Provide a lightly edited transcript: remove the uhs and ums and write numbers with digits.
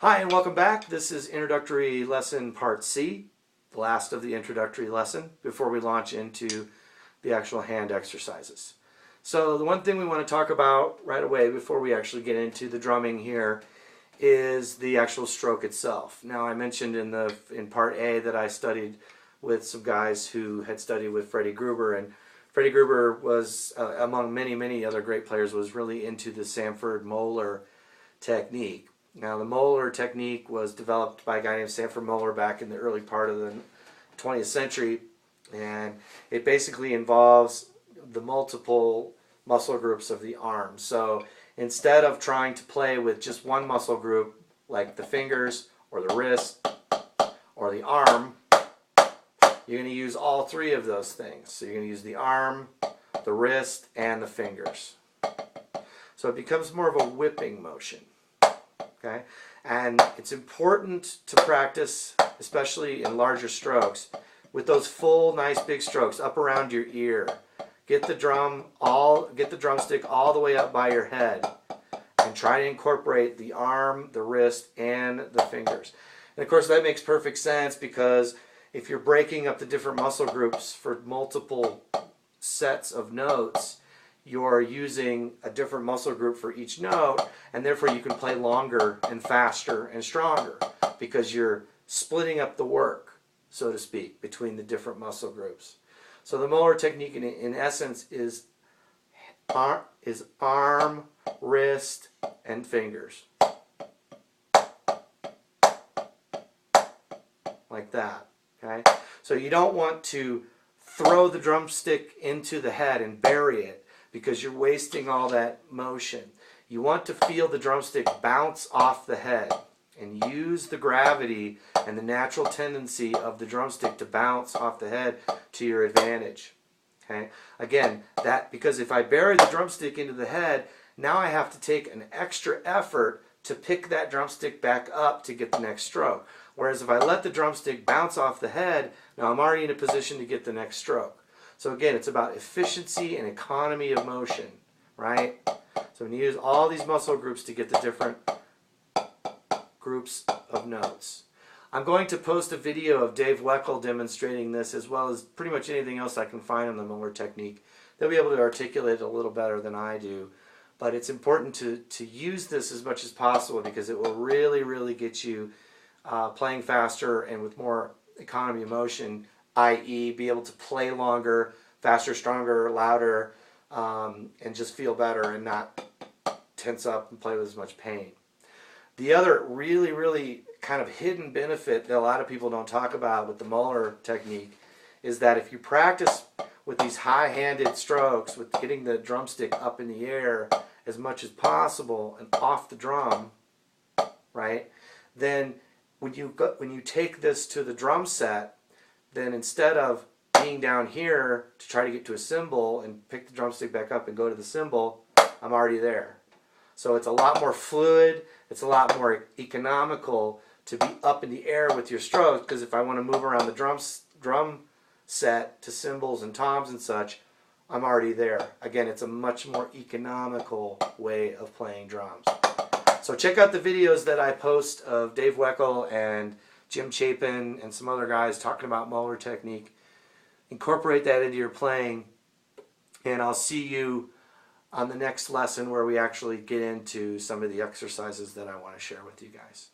Hi and welcome back. This is introductory lesson part C, the last of the introductory lesson before we launch into the actual hand exercises. So the one thing we want to talk about right away before we actually get into the drumming here is the actual stroke itself. Now I mentioned in part A that I studied with some guys who had studied with Freddie Gruber, and Freddie Gruber was among many other great players, was really into the Sanford Moeller technique. Now the Moeller technique was developed by a guy named Sanford Moeller back in the early part of the 20th century, and it basically involves the multiple muscle groups of the arm. So instead of trying to play with just one muscle group like the fingers or the wrist or the arm, you're going to use all three of those things. So you're going to use the arm, the wrist, and the fingers. So it becomes more of a whipping motion. Okay? And it's important to practice, especially in larger strokes, with those full, nice big strokes up around your ear. Get the drumstick all the way up by your head, and try to incorporate the arm, the wrist, and the fingers. And of course, that makes perfect sense because if you're breaking up the different muscle groups for multiple sets of notes, you're using a different muscle group for each note, and therefore you can play longer and faster and stronger because you're splitting up the work, so to speak, between the different muscle groups. So the Moeller technique in essence is arm, wrist, and fingers. Like that. Okay? So you don't want to throw the drumstick into the head and bury it, because you're wasting all that motion. You want to feel the drumstick bounce off the head and use the gravity and the natural tendency of the drumstick to bounce off the head to your advantage. Okay? Again, because if I bury the drumstick into the head, now I have to take an extra effort to pick that drumstick back up to get the next stroke. Whereas if I let the drumstick bounce off the head, now I'm already in a position to get the next stroke. So again, it's about efficiency and economy of motion, right? So we use all these muscle groups to get the different groups of notes. I'm going to post a video of Dave Weckl demonstrating this, as well as pretty much anything else I can find on the Moeller technique. They'll be able to articulate it a little better than I do. But it's important to use this as much as possible because it will really get you playing faster and with more economy of motion, i.e. be able to play longer, faster, stronger, louder, and just feel better and not tense up and play with as much pain. The other really kind of hidden benefit that a lot of people don't talk about with the Moeller technique is that if you practice with these high-handed strokes, with getting the drumstick up in the air as much as possible and off the drum, right, then when you take this to the drum set, then instead of being down here to try to get to a cymbal and pick the drumstick back up and go to the cymbal, I'm already there. So it's a lot more fluid, it's a lot more economical to be up in the air with your strokes, because if I want to move around the drum set to cymbals and toms and such, I'm already there. Again, it's a much more economical way of playing drums. So check out the videos that I post of Dave Weckl and Jim Chapin and some other guys talking about Moeller technique. Incorporate that into your playing, and I'll see you on the next lesson where we actually get into some of the exercises that I want to share with you guys.